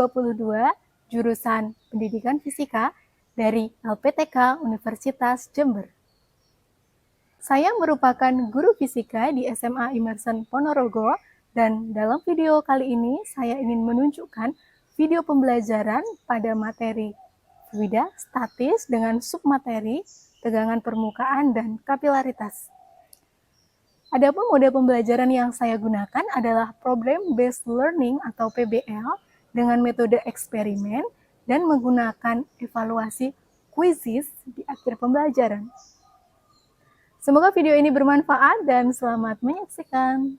2022 jurusan Pendidikan Fisika dari LPTK Universitas Jember. Saya merupakan guru fisika di SMA Emerson Ponorogo dan dalam video kali ini saya ingin menunjukkan video pembelajaran pada materi fluida statis dengan submateri tegangan permukaan dan kapilaritas. Adapun mode pembelajaran yang saya gunakan adalah Problem Based Learning atau PBL dengan metode eksperimen dan menggunakan evaluasi quizzes di akhir pembelajaran. Semoga video ini bermanfaat dan selamat menyaksikan.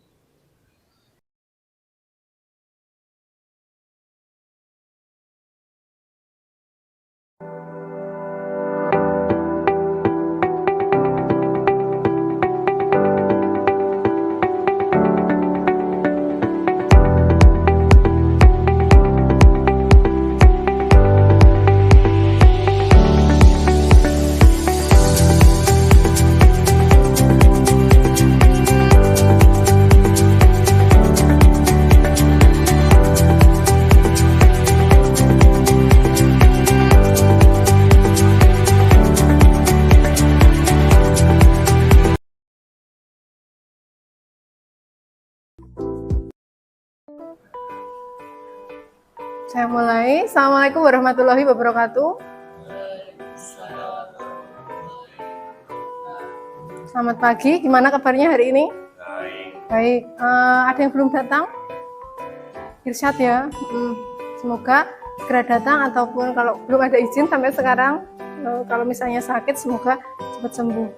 Saya mulai. Assalamualaikum warahmatullahi wabarakatuh. Selamat pagi. Gimana kabarnya hari ini? Baik. Ada yang belum datang? Irsyad ya. Semoga segera datang ataupun kalau belum ada izin sampai sekarang, kalau misalnya sakit semoga cepat sembuh.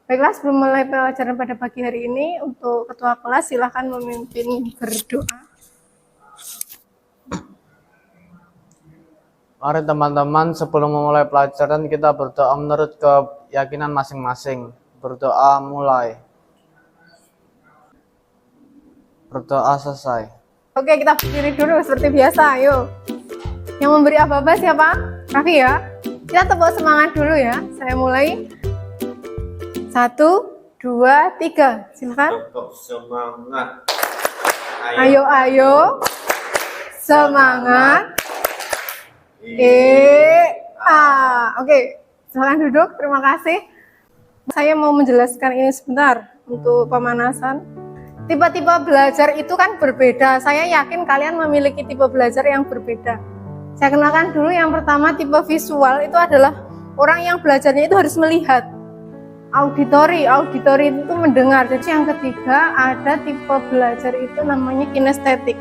Baiklah, sebelum mulai pelajaran pada pagi hari ini, untuk ketua kelas silahkan memimpin berdoa. Mari teman-teman, sebelum memulai pelajaran kita berdoa menurut keyakinan masing-masing. Berdoa mulai. Berdoa selesai. Oke, kita berdiri dulu seperti biasa, ayo. Yang memberi apa-apa siapa? Raffi ya. Kita tepuk semangat dulu ya. Saya mulai. 1, 2, 3. Silakan. Tepuk semangat. Ayo. Semangat. Oke, silakan duduk. Terima kasih. Saya mau menjelaskan ini sebentar untuk pemanasan. Tipe-tipe belajar itu kan berbeda. Saya yakin kalian memiliki tipe belajar yang berbeda. Saya kenalkan dulu yang pertama, tipe visual itu adalah orang yang belajarnya itu harus melihat. Auditory itu mendengar. Jadi yang ketiga ada tipe belajar itu namanya kinestetik.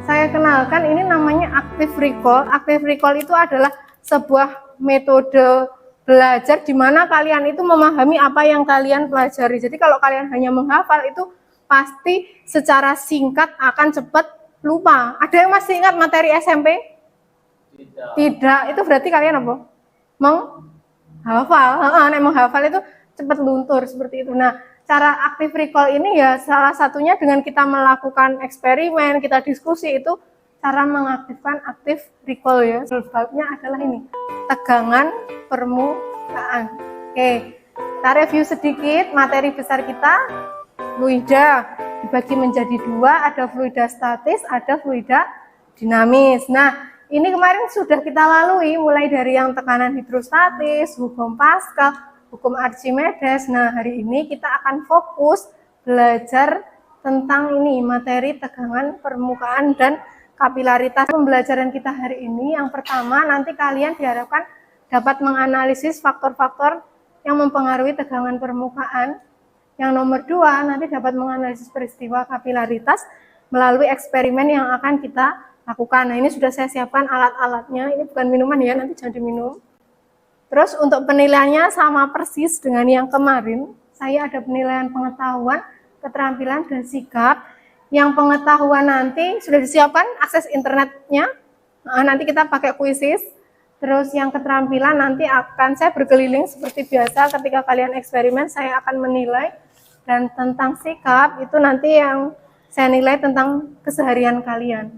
Saya kenalkan ini namanya active recall. Active recall itu adalah sebuah metode belajar di mana kalian itu memahami apa yang kalian pelajari. Jadi kalau kalian hanya menghafal itu pasti secara singkat akan cepat lupa. Ada yang masih ingat materi SMP? Tidak. Itu berarti kalian apa? Menghafal. Menghafal itu cepat luntur seperti itu. Nah, cara active recall ini ya salah satunya dengan kita melakukan eksperimen, kita diskusi, itu cara mengaktifkan active recall ya. Sebabnya adalah ini, tegangan permukaan. Oke, kita review sedikit materi besar kita. Fluida dibagi menjadi dua, ada fluida statis, ada fluida dinamis. Nah, ini kemarin sudah kita lalui mulai dari yang tekanan hidrostatis, hukum Pascal, hukum Archimedes. Nah, hari ini kita akan fokus belajar tentang ini, materi tegangan permukaan dan kapilaritas. Pembelajaran kita hari ini yang pertama, nanti kalian diharapkan dapat menganalisis faktor-faktor yang mempengaruhi tegangan permukaan. Yang nomor 2, nanti dapat menganalisis peristiwa kapilaritas melalui eksperimen yang akan kita lakukan. Nah, ini sudah saya siapkan alat-alatnya. Ini bukan minuman ya, nanti jangan diminum. Terus untuk penilaiannya sama persis dengan yang kemarin. Saya ada penilaian pengetahuan, keterampilan, dan sikap. Yang pengetahuan nanti sudah disiapkan akses internetnya. Nanti kita pakai quizzes. Terus yang keterampilan nanti akan saya berkeliling seperti biasa. Ketika kalian eksperimen saya akan menilai. Dan tentang sikap itu nanti yang saya nilai tentang keseharian kalian.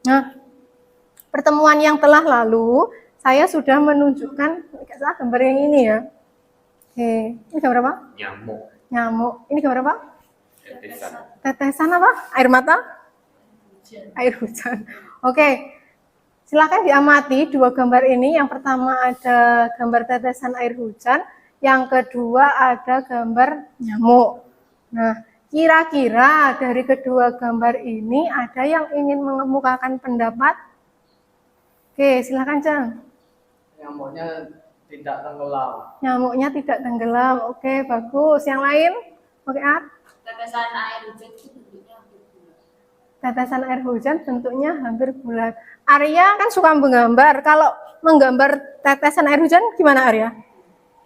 Nah, pertemuan yang telah lalu saya sudah menunjukkan gambar yang ini ya. Oke, ini gambar apa? Nyamuk. Nyamuk. Ini gambar apa? Tetesan apa? Air mata? Air hujan. Oke. Silakan diamati dua gambar ini. Yang pertama ada gambar tetesan air hujan, yang kedua ada gambar nyamuk. Nah, kira-kira dari kedua gambar ini ada yang ingin mengemukakan pendapat? Oke, silakan, Cang. Nyamuknya tidak tenggelam. Nyamuknya tidak tenggelam. Oke, bagus. Yang lain? Oke, Art. Tetesan air hujan itu bentuknya hampir bulat. Tetesan air hujan bentuknya hampir bulat. Arya kan suka menggambar. Kalau menggambar tetesan air hujan gimana, Arya?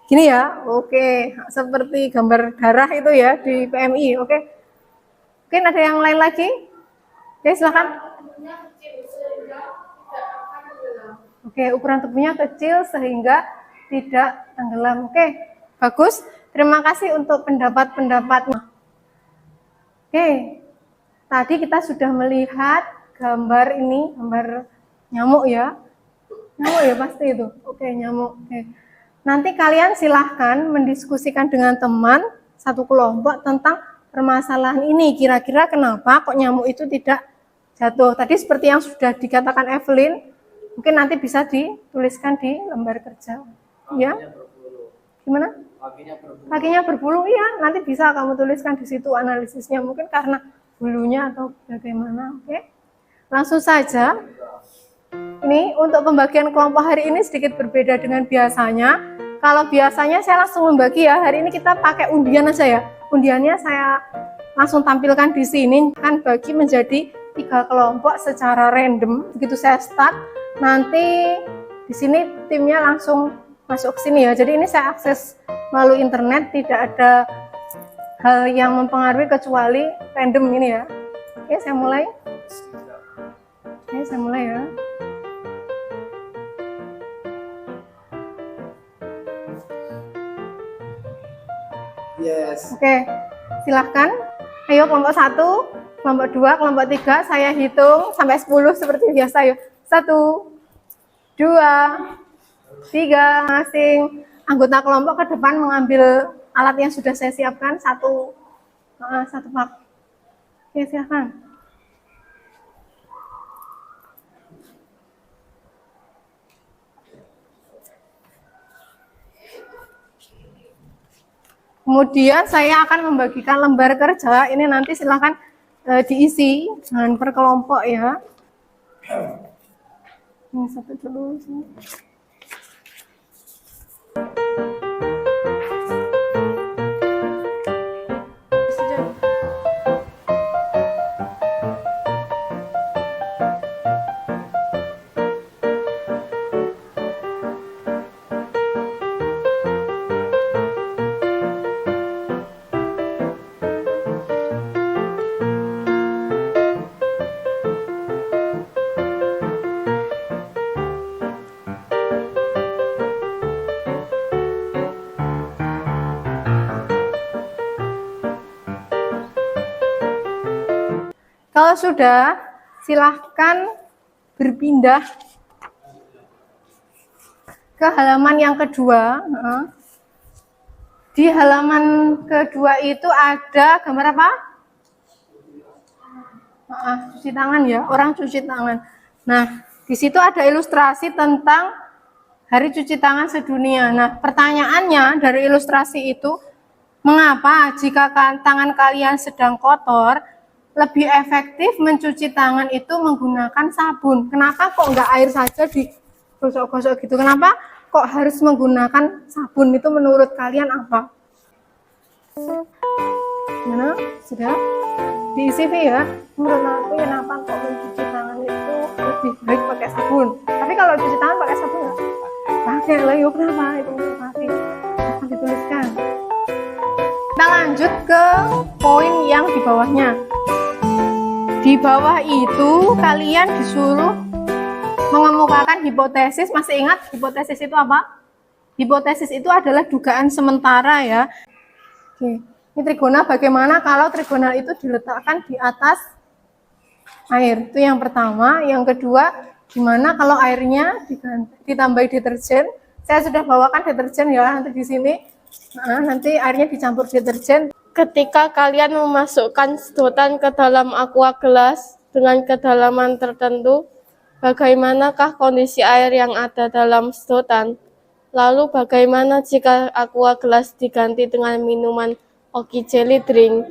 Gini ya, oke, seperti gambar darah itu ya di PMI, oke. Mungkin ada yang lain lagi? Oke, silakan. Oke, ukuran tubuhnya kecil sehingga tidak tenggelam. Oke, bagus. Terima kasih untuk pendapat-pendapatnya. Oke, tadi kita sudah melihat gambar ini, gambar nyamuk ya. Nyamuk ya pasti itu. Oke, nyamuk. Oke. Nanti kalian silahkan mendiskusikan dengan teman satu kelompok tentang permasalahan ini. Kira-kira kenapa kok nyamuk itu tidak jatuh. Tadi seperti yang sudah dikatakan Evelyn, mungkin nanti bisa dituliskan di lembar kerja. Ya? Gimana? Kakinya berbulu, iya. Nanti bisa kamu tuliskan di situ analisisnya. Mungkin karena bulunya atau bagaimana. Oke? Langsung saja. Ini untuk pembagian kelompok hari ini sedikit berbeda dengan biasanya. Kalau biasanya saya langsung membagi ya, hari ini kita pakai undian aja ya. Undiannya saya langsung tampilkan di sini, kan bagi menjadi 3 kelompok secara random. Begitu saya start, nanti di sini timnya langsung masuk ke sini ya. Jadi ini saya akses melalui internet, tidak ada hal yang mempengaruhi kecuali random ini ya. Oke, saya mulai. Oke, saya mulai ya. Yes. Oke, silahkan. Ayo kelompok 1, kelompok 2, kelompok 3. Saya hitung sampai 10 seperti biasa. Ayo. 1, 2, 3. Masing anggota kelompok ke depan mengambil alat yang sudah saya siapkan. Satu pak. Oke, silahkan. Kemudian saya akan membagikan lembar kerja. Ini nanti silahkan diisi dengan per kelompok ya. Ini satu dulu. Kalau sudah, silahkan berpindah ke halaman yang kedua. Di halaman kedua itu ada gambar apa? Cuci tangan ya, orang cuci tangan. Nah, di situ ada ilustrasi tentang Hari Cuci Tangan Sedunia. Nah, pertanyaannya dari ilustrasi itu, mengapa jika tangan kalian sedang kotor, lebih efektif mencuci tangan itu menggunakan sabun? Kenapa kok nggak air saja digosok-gosok gitu? Kenapa kok harus menggunakan sabun? Itu menurut kalian apa? Gimana? Sudah? Di CV ya? Menurut aku kenapa kok mencuci tangan itu lebih baik pakai sabun? Tapi kalau cuci tangan pakai sabun nggak? Pakai lah, yuk kenapa? Itu menurut aku. Akan dituliskan. Kita lanjut ke poin yang di bawahnya. Di bawah itu kalian disuruh mengemukakan hipotesis. Masih ingat hipotesis itu apa? Hipotesis itu adalah dugaan sementara ya. Oke. Ini trigonal, bagaimana kalau trigonal itu diletakkan di atas air? Itu yang pertama. Yang kedua, gimana kalau airnya ditambahi deterjen? Saya sudah bawakan deterjen ya nanti di sini. Nah, nanti airnya dicampur deterjen. Ketika kalian memasukkan sedotan ke dalam aqua gelas dengan kedalaman tertentu, bagaimanakah kondisi air yang ada dalam sedotan? Lalu bagaimana jika aqua gelas diganti dengan minuman Oki Jelly Drink?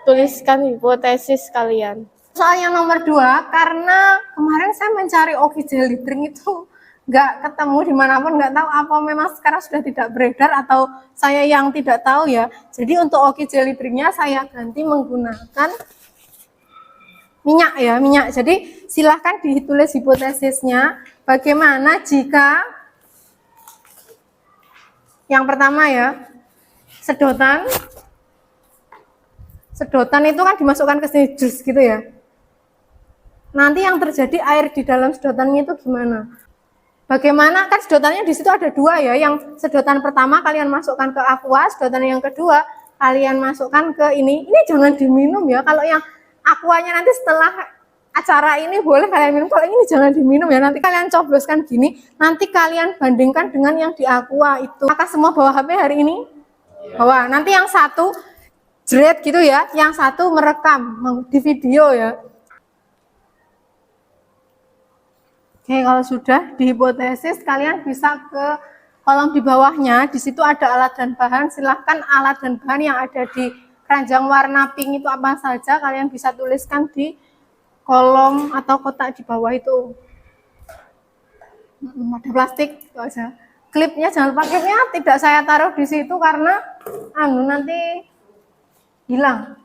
Tuliskan hipotesis kalian. Soal yang nomor 2, karena kemarin saya mencari Oki Jelly Drink itu nggak ketemu dimanapun, nggak tahu apa memang sekarang sudah tidak beredar atau saya yang tidak tahu ya. Jadi untuk Oki Jelly Drinknya saya ganti menggunakan minyak ya, minyak. Jadi silahkan ditulis hipotesisnya. Bagaimana jika yang pertama ya, sedotan itu kan dimasukkan ke sini jus gitu ya. Nanti yang terjadi air di dalam sedotannya itu gimana? Bagaimana, kan sedotannya di situ ada 2 ya, yang sedotan pertama kalian masukkan ke aqua, sedotan yang kedua kalian masukkan ke ini jangan diminum ya, kalau yang aquanya nanti setelah acara ini boleh kalian minum, kalau ini jangan diminum ya, nanti kalian cobloskan gini, nanti kalian bandingkan dengan yang di aqua itu. Apakah semua bawa HP hari ini? Bawa, nanti yang satu jret gitu ya, yang satu merekam di video ya. Oke, kalau sudah dihipotesis, kalian bisa ke kolom di bawahnya. Di situ ada alat dan bahan. Silahkan alat dan bahan yang ada di keranjang warna pink itu apa saja, kalian bisa tuliskan di kolom atau kotak di bawah itu. Ada plastik, itu aja. Klipnya jangan lupa, klipnya tidak saya taruh di situ karena nanti hilang.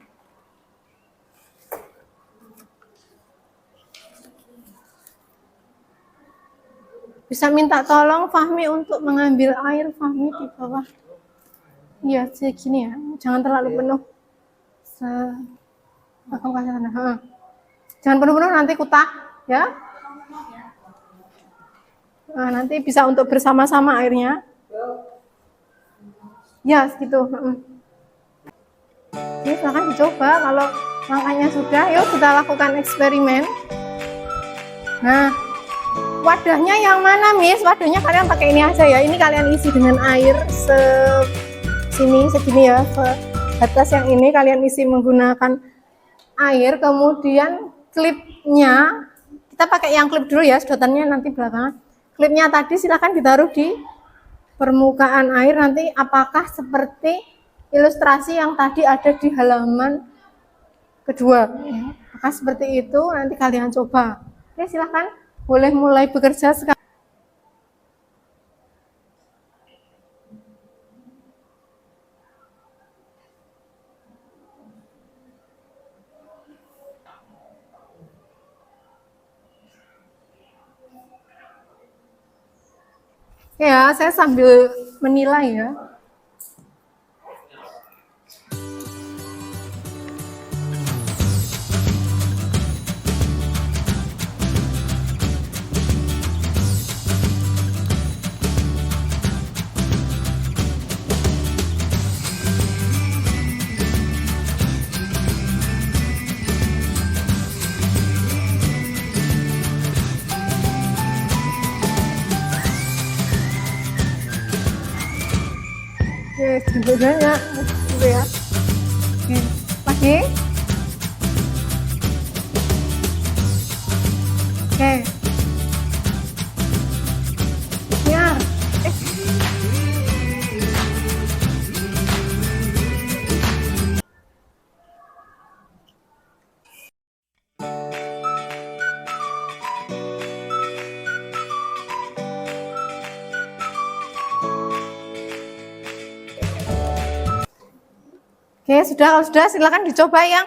Bisa minta tolong Fahmi untuk mengambil air, Fahmi di bawah. Iya, segini ya. Jangan terlalu penuh. Jangan penuh-penuh, nanti kutak ya. Nah, nanti bisa untuk bersama-sama airnya. Ya, segitu. Oke, silahkan dicoba. Kalau langkahnya sudah, yuk kita lakukan eksperimen. Nah, wadahnya yang mana, Miss? Wadahnya kalian pakai ini aja ya. Ini kalian isi dengan air segini ya. Batas yang ini kalian isi menggunakan air. Kemudian klipnya, kita pakai yang klip dulu ya, sedotannya nanti belakangan. Klipnya tadi silahkan ditaruh di permukaan air. Nanti apakah seperti ilustrasi yang tadi ada di halaman kedua? Apakah seperti itu? Nanti kalian coba. Oke, silahkan. Boleh mulai bekerja sekarang. Ya, saya sambil menilai ya. Bedanya gitu ya. Lagi. Oke. Ya. Oke, sudah, kalau sudah silakan dicoba yang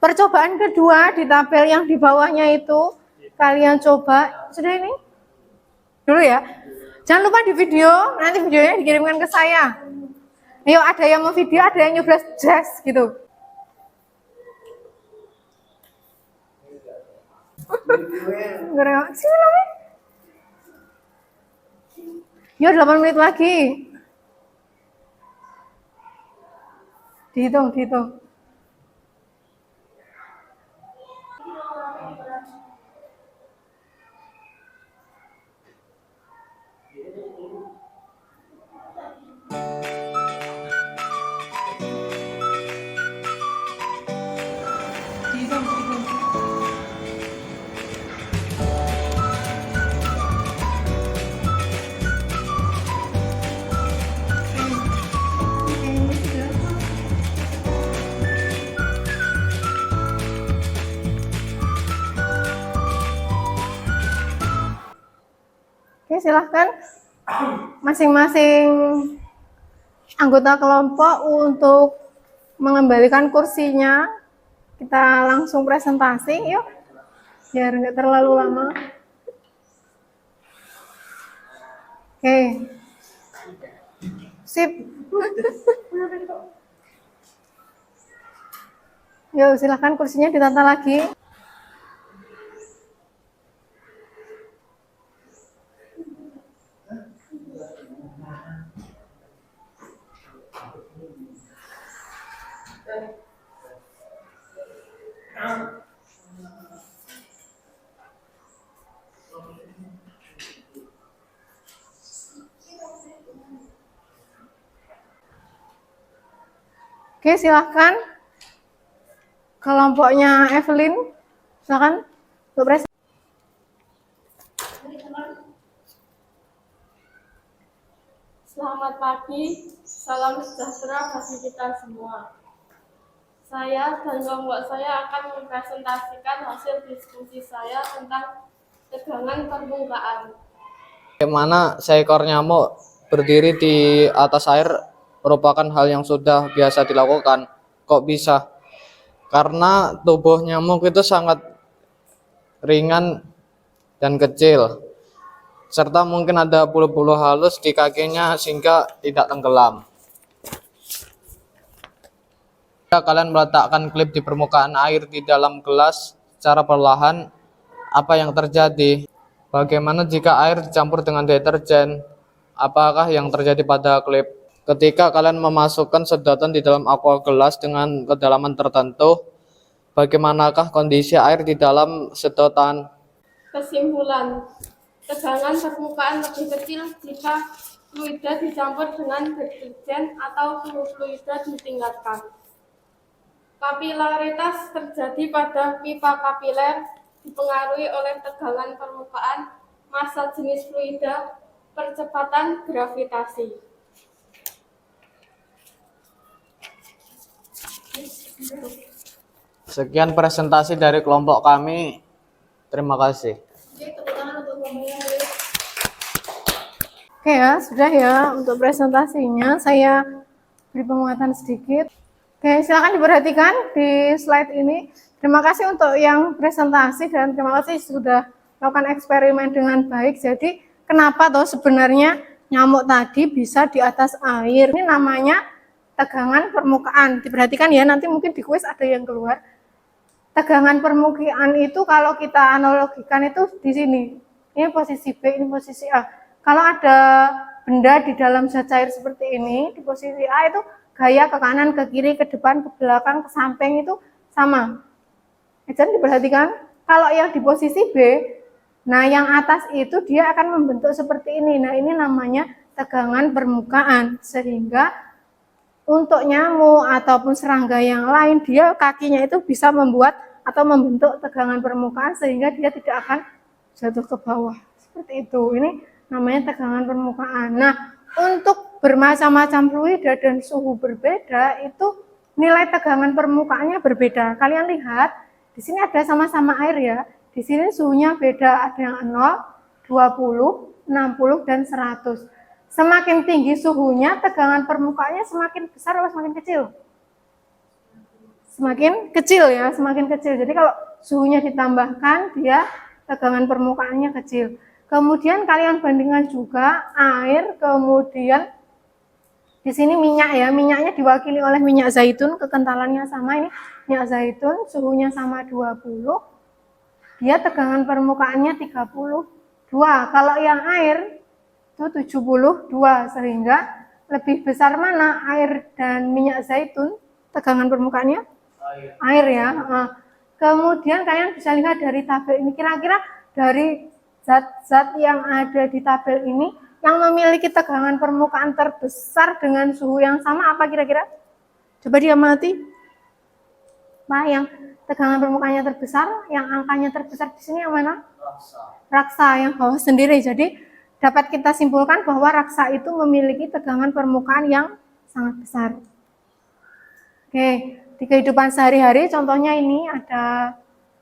percobaan kedua di tabel yang di bawahnya itu. Kalian coba. Sudah ini? Dulu ya. Jangan lupa di video, nanti videonya dikirimkan ke saya. Ayo, ada yang mau video, ada yang nyoblos jazz gitu. Sini lagi. Yo, 8 menit lagi. Dihitung. silahkan masing-masing anggota kelompok untuk mengembalikan kursinya. Kita langsung presentasi, yuk, biar nggak terlalu lama. Oke, sip. Yuk, silahkan kursinya ditata lagi. Oke, silahkan kelompoknya Evelyn, silahkan untuk presentasi. Selamat pagi, salam sejahtera bagi kita semua. Saya dan kelompok saya akan mempresentasikan hasil diskusi saya tentang tegangan permukaan. Bagaimana seekor nyamuk berdiri di atas air merupakan hal yang sudah biasa dilakukan. Kok bisa? Karena tubuh nyamuk itu sangat ringan dan kecil, serta mungkin ada bulu-bulu halus di kakinya sehingga tidak tenggelam. Jika kalian meletakkan klip di permukaan air di dalam gelas secara perlahan, apa yang terjadi? Bagaimana jika air dicampur dengan deterjen? Apakah yang terjadi pada klip? Ketika kalian memasukkan sedotan di dalam aqua gelas dengan kedalaman tertentu, bagaimanakah kondisi air di dalam sedotan? Kesimpulan, tegangan permukaan lebih kecil jika fluida dicampur dengan deterjen atau suhu fluida ditingkatkan. Kapilaritas terjadi pada pipa kapiler dipengaruhi oleh tegangan permukaan, massa jenis fluida, percepatan gravitasi. Sekian presentasi dari kelompok kami. Terima kasih. Oke ya, sudah ya untuk presentasinya. Saya beri penguatan sedikit. Oke, silakan diperhatikan di slide ini. Terima kasih untuk yang presentasi dan terima kasih sudah melakukan eksperimen dengan baik. Jadi, kenapa toh sebenarnya nyamuk tadi bisa di atas air? Ini namanya tegangan permukaan. Diperhatikan ya, nanti mungkin di kuis ada yang keluar. Tegangan permukaan itu kalau kita analogikan itu di sini. Ini posisi B, ini posisi A. Kalau ada benda di dalam zat cair seperti ini, di posisi A itu gaya ke kanan, ke kiri, ke depan, ke belakang, ke samping itu sama. Jadi diperhatikan, kalau yang di posisi B, nah yang atas itu dia akan membentuk seperti ini. Nah ini namanya tegangan permukaan. Sehingga untuk nyamuk ataupun serangga yang lain, dia kakinya itu bisa membuat atau membentuk tegangan permukaan sehingga dia tidak akan jatuh ke bawah. Seperti itu, ini namanya tegangan permukaan. Nah, untuk bermacam-macam fluida dan suhu berbeda, itu nilai tegangan permukaannya berbeda. Kalian lihat, di sini ada sama-sama air ya. Di sini suhunya beda, ada yang 0, 20, 60, dan 100. Semakin tinggi suhunya, tegangan permukaannya semakin besar atau semakin kecil? Semakin kecil ya, semakin kecil. Jadi kalau suhunya ditambahkan, dia tegangan permukaannya kecil. Kemudian kalian bandingkan juga air, kemudian di sini minyak ya, minyaknya diwakili oleh minyak zaitun, kekentalannya sama, ini minyak zaitun, suhunya sama 20, dia tegangan permukaannya 32. Kalau yang air itu 72, sehingga lebih besar mana air dan minyak zaitun tegangan permukaannya? Air ya. Nah, kemudian kalian bisa lihat dari tabel ini, kira-kira dari zat-zat yang ada di tabel ini yang memiliki tegangan permukaan terbesar dengan suhu yang sama apa kira-kira? Coba diamati. Nah, yang tegangan permukaannya terbesar, yang angkanya terbesar di sini yang mana? Raksa, yang bawah sendiri. Jadi dapat kita simpulkan bahwa raksa itu memiliki tegangan permukaan yang sangat besar. Oke, di kehidupan sehari-hari contohnya ini ada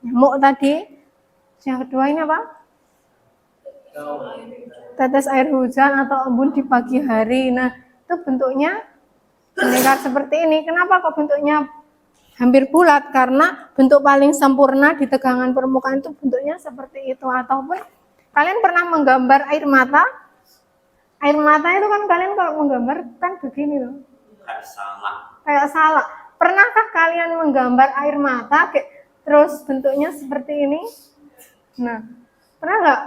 nyamuk tadi. Yang kedua ini apa? tetes air hujan atau embun di pagi hari. Nah, itu bentuknya melingkar seperti ini. Kenapa kok bentuknya hampir bulat? Karena bentuk paling sempurna di tegangan permukaan itu bentuknya seperti itu. Ataupun kalian pernah menggambar air mata? Air mata itu kan kalian kalau menggambar kan begini loh. Kayak salak. Pernahkah kalian menggambar air mata terus bentuknya seperti ini? Nah, pernah nggak?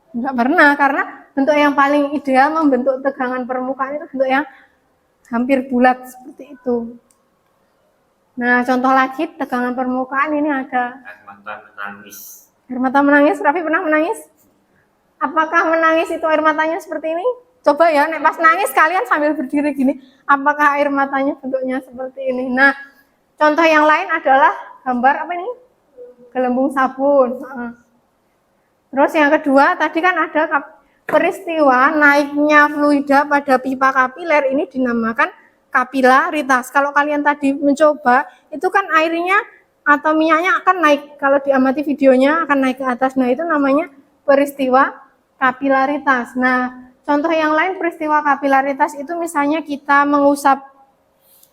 Nggak pernah, karena bentuk yang paling ideal membentuk tegangan permukaan itu bentuk yang hampir bulat seperti itu. Nah, contoh lagi tegangan permukaan ini ada Air mata menangis. air mata menangis. Raffi pernah menangis? Apakah menangis itu air matanya seperti ini? Coba ya, nek pas nangis kalian sambil berdiri gini, apakah air matanya bentuknya seperti ini? Nah, contoh yang lain adalah gambar apa ini? Gelembung sabun. Terus yang kedua, tadi kan ada peristiwa naiknya fluida pada pipa kapiler, ini dinamakan kapilaritas. Kalau kalian tadi mencoba, itu kan airnya atau minyaknya akan naik. Kalau diamati videonya akan naik ke atas. Nah, itu namanya peristiwa kapilaritas. Nah, contoh yang lain peristiwa kapilaritas itu misalnya kita mengusap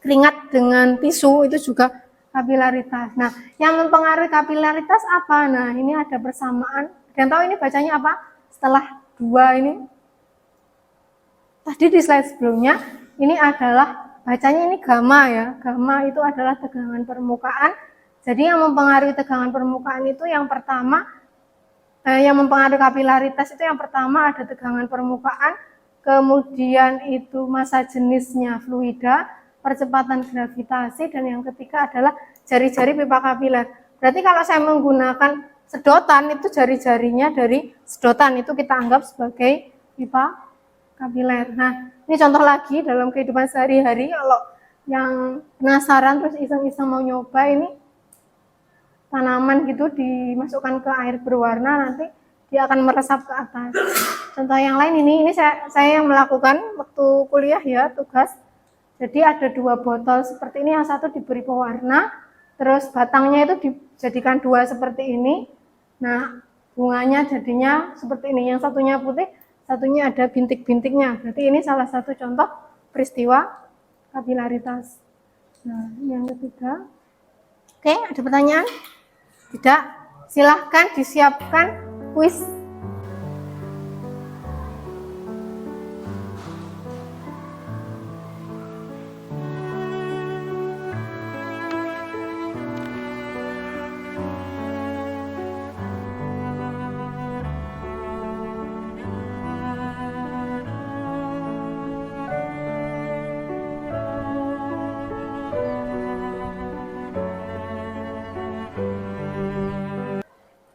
keringat dengan tisu, itu juga kapilaritas. Nah, yang mempengaruhi kapilaritas apa? Nah, ini ada persamaan. Dan tahu ini bacanya apa? Setelah 2 ini. Tadi di slide sebelumnya, ini adalah bacanya ini gamma ya. Gamma itu adalah tegangan permukaan. Jadi yang mempengaruhi tegangan permukaan itu yang pertama, yang mempengaruhi kapilaritas itu yang pertama ada tegangan permukaan, kemudian itu massa jenisnya fluida, percepatan gravitasi, dan yang ketiga adalah jari-jari pipa kapiler. Berarti kalau saya menggunakan sedotan, itu jari-jarinya dari sedotan itu kita anggap sebagai pipa kapiler. Nah, ini contoh lagi dalam kehidupan sehari-hari. Kalau yang penasaran terus iseng-iseng mau nyoba, ini tanaman gitu dimasukkan ke air berwarna, nanti dia akan meresap ke atas. Contoh yang lain ini saya yang melakukan waktu kuliah ya, tugas. Jadi ada 2 botol seperti ini, yang satu diberi pewarna, terus batangnya itu dijadikan 2 seperti ini. Nah, bunganya jadinya seperti ini, yang satunya putih, satunya ada bintik-bintiknya. Berarti ini salah satu contoh peristiwa kapilaritas. Nah, yang ketiga. Oke, ada pertanyaan? Tidak? Silahkan disiapkan kuis.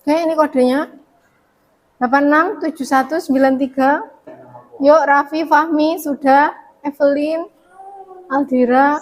Oke, ini kodenya 867193. Yuk, Raffi, Fahmi, sudah, Evelyn, Aldira.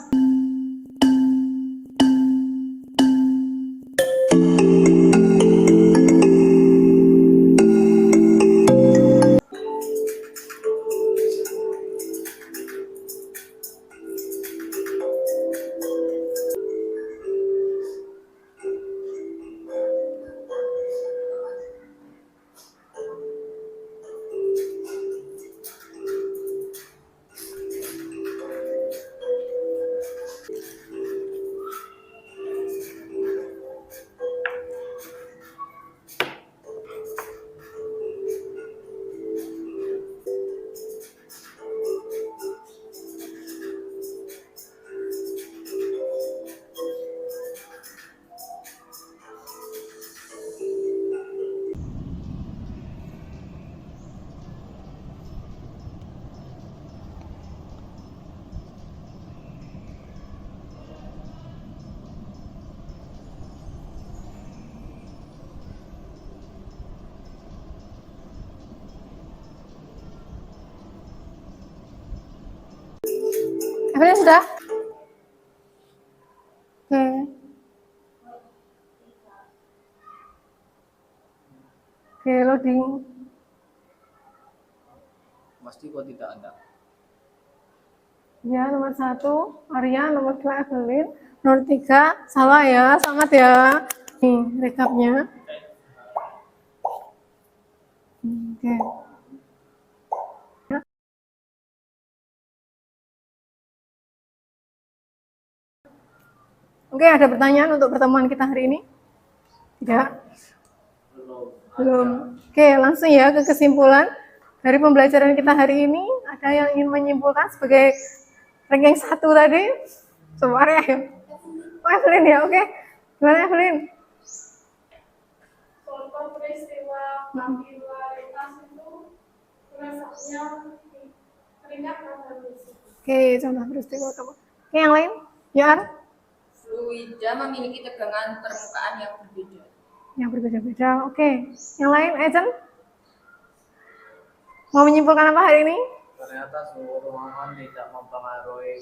Evelyn sudah? Oke. Oke, loading. Pasti kok tidak ada. Ya, nomor 1 Arya, nomor 2 Evelyn, nomor 3 salah ya, selamat ya. Nih, rekapnya. Oke. Oke, ada pertanyaan untuk pertemuan kita hari ini? Tidak? Belum. Oke, langsung ya ke kesimpulan dari pembelajaran kita hari ini. Ada yang ingin menyimpulkan sebagai ranking 1 tadi? Coba ya. Oh, Evelyn ya, oke. Gimana Evelyn? Contoh peristiwa kapilaritas itu rasanya teringat pada musik. Oke, contoh peristiwa kamu. Oke, yang lain? Yar? Fluida memiliki tegangan permukaan yang berbeda. Yang berbeda-beda. Oke. Yang lain, Ejen? Mau menyimpulkan apa hari ini? Ternyata suhu ruangan tidak mempengaruhi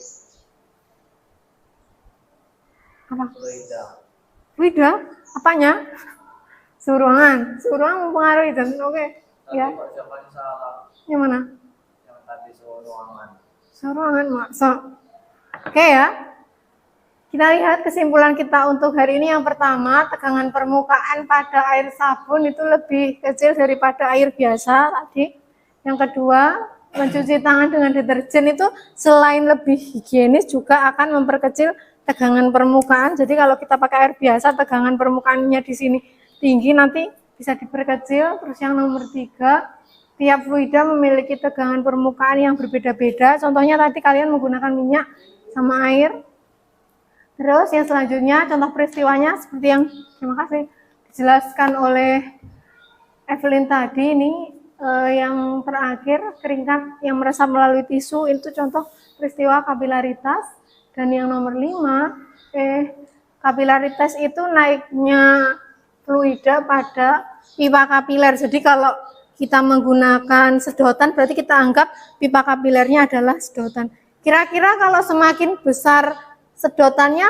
Apa? fluida. Fluida? Apanya? Suhu ruangan. Suhu ruangan mempengaruhi dan oke. Ya. Kok jawabannya salah? Yang mana? Yang tadi suhu ruangan. Suhu ruangan, Mak. Oke ya. Kita lihat kesimpulan kita untuk hari ini. Yang pertama, tegangan permukaan pada air sabun itu lebih kecil daripada air biasa tadi. Yang kedua, mencuci tangan dengan deterjen itu selain lebih higienis juga akan memperkecil tegangan permukaan. Jadi kalau kita pakai air biasa, tegangan permukaannya di sini tinggi, nanti bisa diperkecil. Terus yang nomor 3, tiap fluida memiliki tegangan permukaan yang berbeda-beda. Contohnya tadi kalian menggunakan minyak sama air. Terus yang selanjutnya contoh peristiwanya seperti yang terima kasih dijelaskan oleh Evelyn tadi ini yang terakhir keringat yang meresap melalui tisu itu contoh peristiwa kapilaritas. Dan yang nomor 5 kapilaritas itu naiknya fluida pada pipa kapiler. Jadi kalau kita menggunakan sedotan berarti kita anggap pipa kapilernya adalah sedotan. Kira-kira kalau semakin besar sedotannya,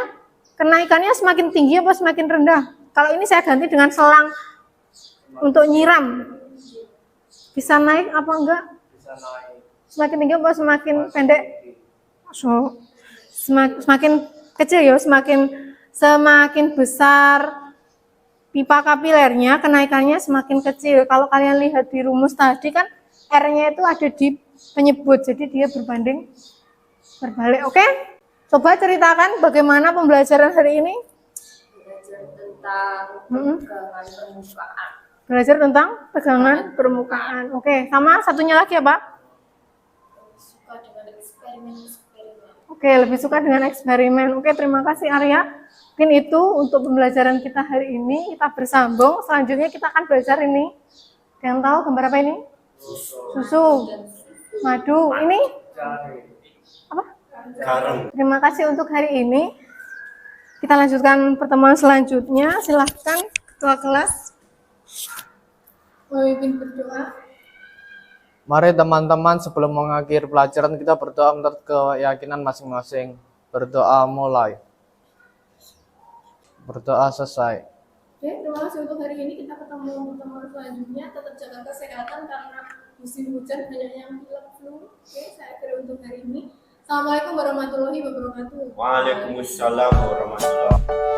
kenaikannya semakin tinggi apa semakin rendah? Kalau ini saya ganti dengan selang untuk nyiram. Bisa naik apa enggak? Bisa naik. Semakin tinggi apa semakin pendek? So, semakin kecil ya, semakin besar pipa kapilernya, kenaikannya semakin kecil. Kalau kalian lihat di rumus tadi kan R-nya itu ada di penyebut, jadi dia berbanding berbalik. Oke? Coba ceritakan bagaimana pembelajaran hari ini? Belajar tentang tegangan permukaan. Belajar tentang tegangan permukaan. Oke, sama satunya lagi apa? Suka dengan eksperimen-eksperimen. Oke, lebih suka dengan eksperimen. Oke, terima kasih Arya. Mungkin itu untuk pembelajaran kita hari ini. Kita bersambung. Selanjutnya kita akan belajar ini. Yang tahu gambar apa ini? Susu. Madu. Ini? Apa? Garam. Terima kasih untuk hari ini. Kita lanjutkan pertemuan selanjutnya. Silahkan ketua kelas memimpin berdoa. Mari teman-teman sebelum mengakhiri pelajaran kita berdoa menurut keyakinan masing-masing. Berdoa mulai. Berdoa selesai. Oke, terima kasih untuk hari ini. Kita ketemu pertemuan selanjutnya. Tetap jaga kesehatan karena musim hujan banyak yang pilek flu. Oke, saya akhiri untuk hari ini. Assalamualaikum warahmatullahi wabarakatuh. Waalaikumsalam warahmatullahi wabarakatuh.